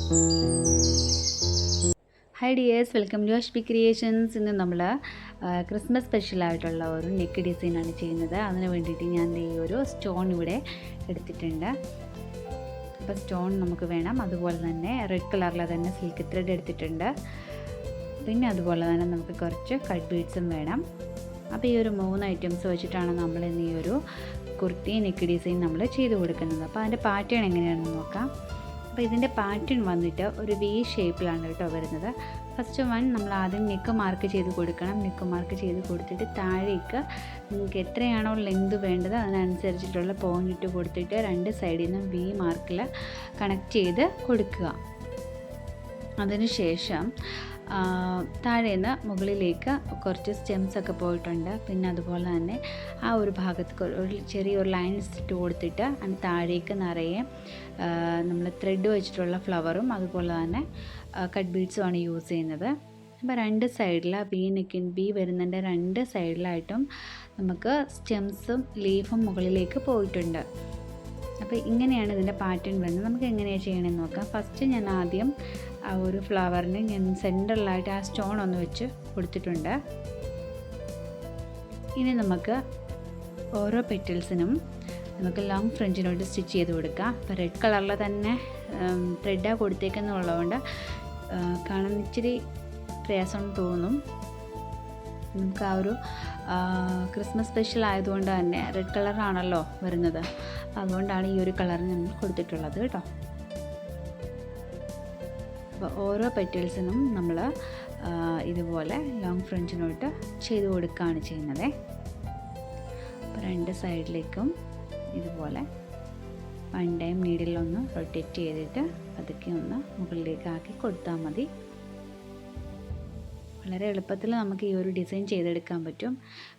Hi dears, welcome to Ashbicreations. ഇന്ന് നമ്മൾ Christmas സ്പെഷ്യലായിട്ടുള്ള ഒരു നെക്ക് ഡിസൈനാണ് ചെയ്യുന്നത്. അതിന് വേണ്ടിയിട്ട് ഞാൻ ഈ ഒരു സ്റ്റോൺ ഇവിടെ എടുത്തിട്ടുണ്ട്. അപ്പോൾ സ്റ്റോൺ നമുക്ക് വേണം. അതുപോലെ തന്നെ റെഡ് കളറിലെ തന്നെ സിൽക്ക് ത്രെഡ് എടുത്തിട്ടുണ്ട്. പിന്നെ അതുപോലെ തന്നെ നമുക്ക് കുറച്ച് കട്ട് ബീഡ്സും വേണം. അപ്പോൾ ഈ ഒരു 3 ഐറ്റംസ് വെച്ചിട്ടാണ് നമ്മൾ ഇന്ന് ഈ ഒരു കുർത്തി നെക്ക് ഡിസൈൻ നമ്മൾ ചെയ്ത് കൊടുക്കുന്നത്. അപ്പോൾ അതിൻ്റെ പാറ്റേൺ എങ്ങനെയാണെന്ന് നോക്കാം. അപ്പോൾ ഇതിൻ്റെ പാറ്റേൺ വന്നിട്ട് ഒരു വി ഷേപ്പിലാണ് കേട്ടോ വരുന്നത്. ഫസ്റ്റ് വൺ നമ്മൾ ആദ്യം നെക്ക് മാർക്ക് ചെയ്ത് കൊടുക്കണം. നെക്ക് മാർക്ക് ചെയ്ത് കൊടുത്തിട്ട് താഴേക്ക് നിങ്ങൾക്ക് എത്രയാണോ ലെങ്ത് വേണ്ടത് അതിനനുസരിച്ചിട്ടുള്ള പോയിന്റ് ഇട്ട് കൊടുത്തിട്ട് 2 സൈഡിൽ നിന്നും വി മാർക്കിൽ കണക്ട് ചെയ്ത് കൊടുക്കുക. അതിനുശേഷം താഴേന്ന് മുകളിലേക്ക് കുറച്ച് സ്റ്റെംസൊക്കെ പോയിട്ടുണ്ട്. പിന്നെ അതുപോലെ തന്നെ ആ ഒരു ഭാഗത്ത് ഒരു ചെറിയൊരു ലൈൻ ഇട്ട് കൊടുത്തിട്ട് അതിന് താഴേക്ക് നിറയെ നമ്മൾ ത്രെഡ് വെച്ചിട്ടുള്ള ഫ്ലവറും അതുപോലെ തന്നെ കട്ട് ബീഡ്സുമാണ് യൂസ് ചെയ്യുന്നത്. അപ്പോൾ 2 സൈഡിൽ വി വരുന്നതിൻ്റെ 2 സൈഡിലായിട്ടും നമുക്ക് സ്റ്റെംസും ലീഫും മുകളിലേക്ക് പോയിട്ടുണ്ട്. അപ്പോൾ ഇങ്ങനെയാണ് ഇതിൻ്റെ പാറ്റേൺ വരുന്നത്. നമുക്ക് എങ്ങനെയാണ് ചെയ്യണമെന്ന് നോക്കാം. ഫസ്റ്റ് ഞാൻ ആദ്യം ആ ഒരു ഫ്ലവറിന് ഞാൻ സെൻറ്ററിലായിട്ട് ആ സ്റ്റോൺ ഒന്ന് വെച്ച് കൊടുത്തിട്ടുണ്ട്. ഇനി നമുക്ക് ഓരോ പെറ്റൽസിനും നമുക്ക് ലോങ് ഫ്രഞ്ചിനോട്ട് സ്റ്റിച്ച് ചെയ്ത് കൊടുക്കാം. അപ്പോൾ റെഡ് കളറിൽ തന്നെ ത്രെഡാണ് കൊടുത്തേക്കുന്നുള്ളതുകൊണ്ട് കാണാൻ ഇച്ചിരി പ്രയാസം തോന്നും. നമുക്ക് ആ ഒരു ക്രിസ്മസ് സ്പെഷ്യൽ ആയതുകൊണ്ട് തന്നെ റെഡ് കളറാണല്ലോ വരുന്നത്. അതുകൊണ്ടാണ് ഈ ഒരു കളർ നമ്മൾ കൊടുത്തിട്ടുള്ളത് കേട്ടോ. അപ്പോൾ ഓരോ പെറ്റൽസിനും നമ്മൾ ഇതുപോലെ ലോങ് ഫ്രഞ്ചിനോട്ട് ചെയ്ത് കൊടുക്കുകയാണ് ചെയ്യുന്നത്. അപ്പോൾ 2 സൈഡിലേക്കും ഇതുപോലെ 1 ടൈം നീഡിലൊന്ന് റൊട്ടേറ്റ് ചെയ്തിട്ട് പതുക്കെ ഒന്ന് മുകളിലേക്ക് ആക്കി കൊടുത്താൽ മതി. വളരെ എളുപ്പത്തിൽ നമുക്ക് ഈ ഒരു ഡിസൈൻ ചെയ്തെടുക്കാൻ പറ്റും.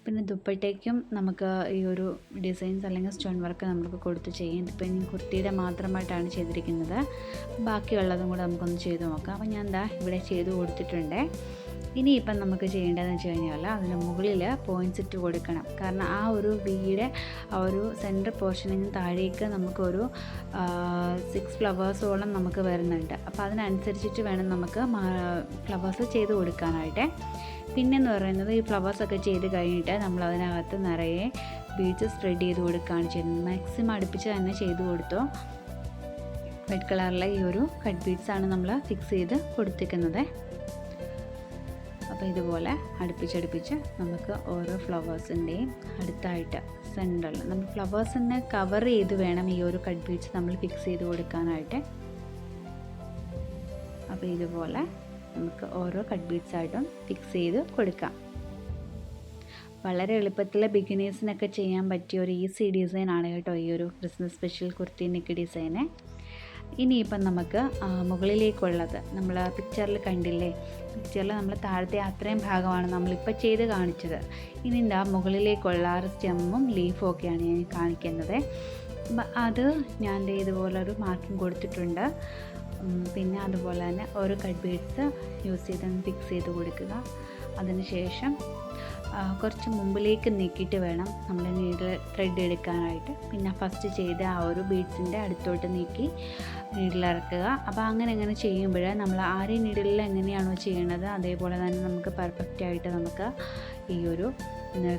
പിന്നെ ദുപ്പട്ടയ്ക്കും നമുക്ക് ഈ ഒരു ഡിസൈൻസ് അല്ലെങ്കിൽ സ്റ്റോൺ വർക്ക് നമുക്ക് കൊടുത്ത് ചെയ്യാം. ഇതിപ്പോൾ ഇനി കുർത്തിയുടെ മാത്രമായിട്ടാണ് ചെയ്തിരിക്കുന്നത്. ബാക്കിയുള്ളതും കൂടെ നമുക്കൊന്ന് ചെയ്ത് നോക്കാം. അപ്പോൾ ഞാൻ ഇവിടെ ചെയ്ത് കൊടുത്തിട്ടുണ്ട്. ഇനിയിപ്പം നമുക്ക് ചെയ്യേണ്ടതെന്ന് വെച്ച് കഴിഞ്ഞാൽ അതിന് മുകളിൽ പോയിൻറ്റ്സ് ഇട്ട് കൊടുക്കണം. കാരണം ആ ഒരു വിയുടെ ആ ഒരു സെൻറ്റർ പോർഷനിൽ നിന്ന് താഴേക്ക് നമുക്കൊരു 6 ഫ്ലവേഴ്സോളം നമുക്ക് വരുന്നുണ്ട്. അപ്പോൾ അതിനനുസരിച്ചിട്ട് വേണം നമുക്ക് ഫ്ലവേഴ്സ് ചെയ്ത് കൊടുക്കാനായിട്ട്. പിന്നെയെന്ന് പറയുന്നത് ഈ ഫ്ലവേഴ്സൊക്കെ ചെയ്ത് കഴിഞ്ഞിട്ട് നമ്മൾ അതിനകത്ത് നിറയെ ബീഡ്സ് സ്പ്രെഡ് ചെയ്ത് കൊടുക്കുകയാണ് ചെയ്യുന്നത്. മാക്സിമം അടുപ്പിച്ച് തന്നെ ചെയ്ത് കൊടുത്തോ. റെഡ് കളറിലെ ഈ ഒരു കട്ട് ബീഡ്സാണ് നമ്മൾ ഫിക്സ് ചെയ്ത് കൊടുത്തിരിക്കുന്നത്. അപ്പോൾ ഇതുപോലെ അടുപ്പിച്ചടുപ്പിച്ച് നമുക്ക് ഓരോ ഫ്ലവേഴ്സിൻ്റെയും അടുത്തായിട്ട് സെൻറ്ററിൽ നമ്മൾ ഫ്ലവേഴ്സിനെ കവർ ചെയ്ത് വേണം ഈ ഒരു കട്ട് ബീഡ്സ് നമ്മൾ ഫിക്സ് ചെയ്ത് കൊടുക്കാനായിട്ട്. അപ്പോൾ ഇതുപോലെ നമുക്ക് ഓരോ കട്ട് ബീഡ്സായിട്ടും ഫിക്സ് ചെയ്ത് കൊടുക്കാം. വളരെ എളുപ്പത്തിൽ ബിഗിനേഴ്സിനൊക്കെ ചെയ്യാൻ പറ്റിയ ഒരു ഈസി ഡിസൈനാണ് കേട്ടോ ഈ ഒരു ക്രിസ്മസ് സ്പെഷ്യൽ കുർത്തി നെക്ക് ഡിസൈന്. ഇനിയിപ്പം നമുക്ക് മുകളിലേക്കുള്ളത് നമ്മൾ പിക്ചറിൽ കണ്ടില്ലേ, പിക്ചറിൽ നമ്മൾ താഴത്തെ അത്രയും ഭാഗമാണ് നമ്മളിപ്പോൾ ചെയ്ത് കാണിച്ചത്. ഇനി മുകളിലേക്കുള്ള സ്റ്റെമ്മും ലീഫും ഒക്കെയാണ് ഞാൻ കാണിക്കുന്നത്. അപ്പം അത് ഞാൻ ഇതുപോലൊരു മാർക്കിംഗ് കൊടുത്തിട്ടുണ്ട്. പിന്നെ അതുപോലെ തന്നെ ഓരോ കട്ട് ബീഡ്സ് യൂസ് ചെയ്ത് ഫിക്സ് ചെയ്ത് കൊടുക്കുക. അതിനുശേഷം കുറച്ച് മുമ്പിലേക്ക് നീക്കിയിട്ട് വേണം നമ്മൾ നീഡിൽ ത്രെഡ് എടുക്കാനായിട്ട്. പിന്നെ ഫസ്റ്റ് ചെയ്ത ആ ഒരു ബീഡ്സിൻ്റെ അടുത്തോട്ട് നീക്കി നീഡിലിറക്കുക. അപ്പോൾ അങ്ങനെ ചെയ്യുമ്പോൾ നമ്മൾ ആരെ നീഡിലിൽ എങ്ങനെയാണോ ചെയ്യണത് അതേപോലെ തന്നെ നമുക്ക് പെർഫെക്റ്റായിട്ട് നമുക്ക് ഈ ഒരു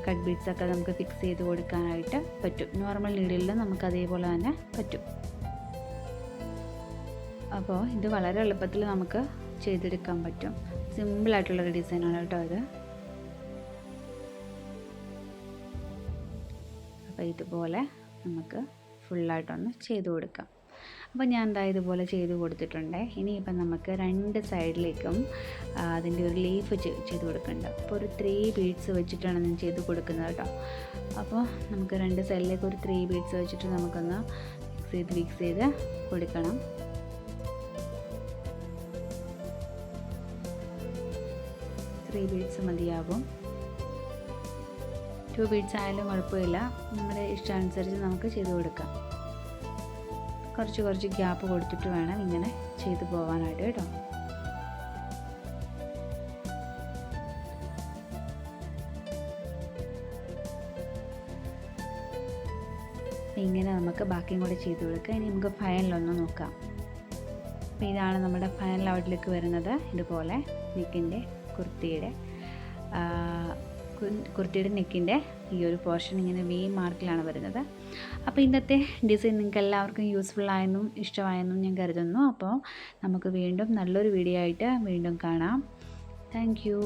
കട്ട് ബീഡ്സൊക്കെ നമുക്ക് ഫിക്സ് ചെയ്ത് കൊടുക്കാനായിട്ട് പറ്റും. നോർമൽ നീഡിലിൽ നമുക്ക് അതേപോലെ തന്നെ പറ്റും. അപ്പോൾ ഇത് വളരെ എളുപ്പത്തിൽ നമുക്ക് ചെയ്തെടുക്കാൻ പറ്റും. സിമ്പിളായിട്ടുള്ളൊരു ഡിസൈനാണ് കേട്ടോ ഇത്. അപ്പോൾ ഇതുപോലെ നമുക്ക് ഫുള്ളായിട്ടൊന്ന് ചെയ്ത് കൊടുക്കാം. അപ്പോൾ ഞാൻ ഇതുപോലെ ചെയ്ത് കൊടുത്തിട്ടുണ്ട്. ഇനിയിപ്പം നമുക്ക് 2 സൈഡിലേക്കും അതിൻ്റെ ഒരു ലീഫ് ചെയ്ത് കൊടുക്കുന്നുണ്ട്. അപ്പോൾ ഒരു 3 ബീഡ്സ് വെച്ചിട്ടാണ് ഞാൻ ചെയ്ത് കൊടുക്കുന്നത് കേട്ടോ. അപ്പോൾ നമുക്ക് 2 സൈഡിലേക്ക് ഒരു 3 ബീഡ്സ് വെച്ചിട്ട് നമുക്കൊന്ന് ഫിക്സ് ചെയ്ത് കൊടുക്കണം. ബീഡ്സ് മതിയാകും. 2 ബീഡ്സ് ആയാലും കുഴപ്പമില്ല. നമ്മുടെ ഇഷ്ടാനുസരിച്ച് നമുക്ക് ചെയ്ത് കൊടുക്കാം. കുറച്ച് ഗ്യാപ്പ് കൊടുത്തിട്ട് വേണം ഇങ്ങനെ ചെയ്തു പോകാനായിട്ട് കേട്ടോ. ഇങ്ങനെ നമുക്ക് ബാക്കിയും കൂടെ ചെയ്ത് കൊടുക്കാം. ഇനി നമുക്ക് ഫൈനലൊന്ന് നോക്കാം. അപ്പോൾ ഇതാണ് നമ്മുടെ ഫൈനൽ ഔട്ട്ലുക്ക് വരുന്നത്. ഇതുപോലെ നെക്കിൻ്റെ കുർത്തിയുടെ നെക്കിൻ്റെ ഈ ഒരു പോർഷൻ ഇങ്ങനെ വി മാർക്കിലാണ് വരുന്നത്. അപ്പോൾ ഇന്നത്തെ ഡിസൈൻ നിങ്ങൾക്ക് എല്ലാവർക്കും യൂസ്ഫുൾ ആയെന്നും ഇഷ്ടമായെന്നും ഞാൻ കരുതുന്നു. അപ്പോൾ നമുക്ക് വീണ്ടും നല്ലൊരു വീഡിയോ ആയിട്ട് വീണ്ടും കാണാം. Thank you.